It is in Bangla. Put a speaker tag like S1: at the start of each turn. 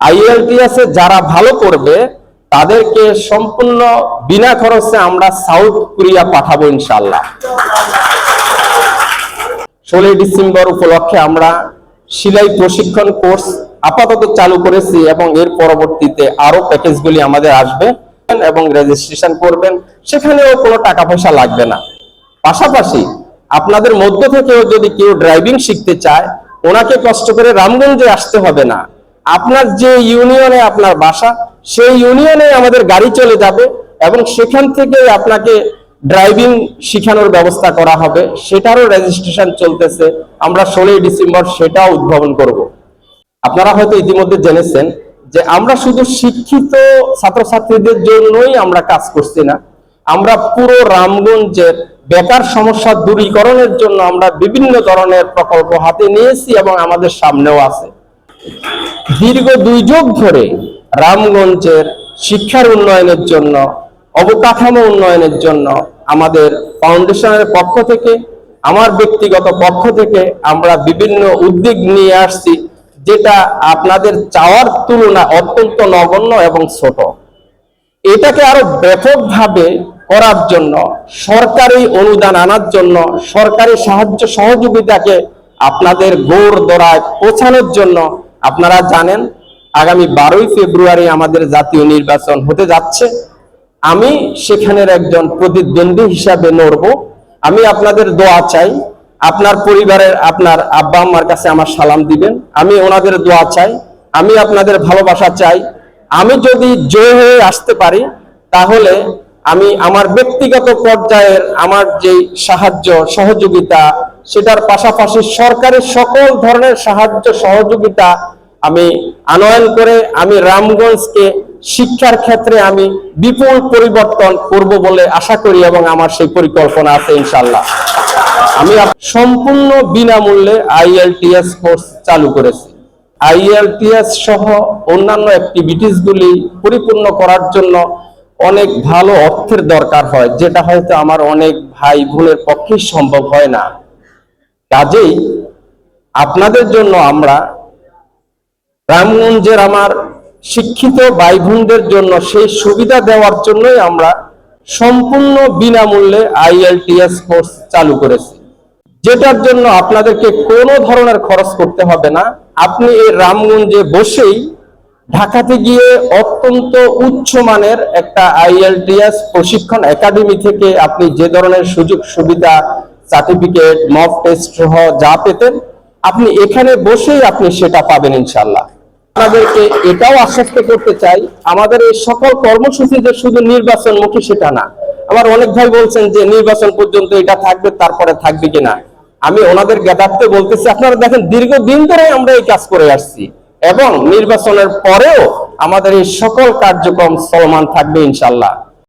S1: IELTS এ যারা ভালো করবে তাদেরকে সম্পূর্ণ বিনা খরচে আমরা সাউথ কোরিয়া পাঠাবো ইনশাআল্লাহ। 16 ডিসেম্বর উপলক্ষে আমরা সেলাই প্রশিক্ষণ কোর্স আপাতত চালু করেছি এবং এর পরবর্তীতে আরো প্যাকেজগুলি আমাদের আসবে এবং রেজিস্ট্রেশন করবেন, সেখানেও কোনো টাকা পয়সা লাগবে না। পাশাপাশি আপনাদের মধ্য থেকেও যদি কেউ ড্রাইভিং শিখতে চায়, ওনাকে কষ্ট করে রামগঞ্জে আসতে হবে না। আপনার যে ইউনিয়নে আপনার বাসা, সেই ইউনিয়নে আমাদের গাড়ি চলে যাবে এবং সেখান থেকে আপনাকে ড্রাইভিং শেখানোর ব্যবস্থা করা হবে। সেটারও রেজিস্ট্রেশন চলতেছে, আমরা 16 ডিসেম্বর সেটাও উদ্ভাবন করব। আপনারা হয়তো ইতিমধ্যে জেনেছেন যে আমরা শুধু শিক্ষিত ছাত্রছাত্রীদের জন্যই আমরা কাজ করছি না, আমরা পুরো রামগঞ্জের বেকার সমস্যা দূরীকরণের জন্য আমরা বিভিন্ন ধরনের প্রকল্প হাতে নিয়েছি এবং আমাদের সামনেও আছে। দীর্ঘ 2 যুগ ধরে রামগঞ্জের শিক্ষার উন্নয়নের জন্য, অবকাঠামো উন্নয়নের জন্য আমাদের ফাউন্ডেশনের পক্ষ থেকে, আমার ব্যক্তিগত পক্ষ থেকে আমরা বিভিন্ন উদ্যোগ নিয়ে আসছি, যেটা আপনাদের চাওয়ার তুলনায় অত্যন্ত নগণ্য এবং ছোট। এটাকে আরো ব্যাপকভাবে করার জন্য, সরকারি অনুদান আনার জন্য, সরকারি সাহায্য সহযোগিতাকে আপনাদের গোড়দোড়ায় পৌঁছানোর জন্য আপনারা জানেন আগামী 12ই ফেব্রুয়ারি আমাদের জাতীয় নির্বাচন হতে যাচ্ছে। আমি সেখানের একজন প্রতিদ্বন্দ্বী হিসাবে লড়ব। আমি আপনাদের দোয়া চাই, আপনার পরিবারের আপনার আব্বা আম্মার কাছে আমার সালাম দিবেন, আমি ওনাদের দোয়া চাই, আমি আপনাদের ভালোবাসা চাই। আমি যদি জয় হয়ে আসতে পারি তাহলে আমি আমার ব্যক্তিগত পর্যায়ের আমার যে সাহায্য সহযোগিতা, সেটার পাশাপাশি সরকারের সকল ধরনের সাহায্য সহযোগিতা আমি আনয়ন করে আমি রামগঞ্জকে শিক্ষার ক্ষেত্রে আমি বিপুল পরিবর্তন করব বলে আশা করি এবং আমার সেই পরিকল্পনা আছে ইনশাআল্লাহ। আমি সম্পূর্ণ বিনামূল্যে IELTS কোর্স চালু করেছি। IELTS সহ অন্যান্য অ্যাক্টিভিটিস গুলি পরিপূর্ণ করার জন্য অনেক ভালো অর্থের দরকার হয়, যেটা হয়তো আমার অনেক ভাই বোনের পক্ষে সম্ভব হয় না। কাজেই আপনাদের জন্য আমরা রামগঞ্জের আমার শিক্ষিত ভাই বোনদের জন্য সেই সুবিধা দেওয়ার জন্যই আমরা সম্পূর্ণ বিনামূল্যে IELTS কোর্স চালু করেছি, যেটার জন্য আপনাদেরকে কোনো ধরনের খরচ করতে হবে না। আপনি এই রামগঞ্জে বসেই ঢাকাতে গিয়ে অত্যন্ত উচ্চমানের একটা IELTS প্রশিক্ষণ একাডেমি থেকে আপনি যে ধরনের সুযোগ সুবিধা, সার্টিফিকেট, মক টেস্ট সহ যা পেতেন, আপনি এখানে বসেই আপনি সেটা পাবেন ইনশাআল্লাহ। আপনাদেরকে এটাও আশ্বস্ত করতে চাই, আমাদের এই সকল কর্মসূচি যে শুধু নির্বাচনমুখী সেটা না। আমার অনেক ভাই বলছেন যে নির্বাচন পর্যন্ত এটা থাকবে, তারপরে থাকবে কিনা। আমি ওনাদের জ্ঞাতার্থে বলতেছি, আপনারা দেখেন দীর্ঘদিন ধরে আমরা এই কাজ করে আসছি এবং নির্বাচনের পরেও আমাদের এই সকল কার্যক্রম চলমান থাকবে ইনশাআল্লাহ।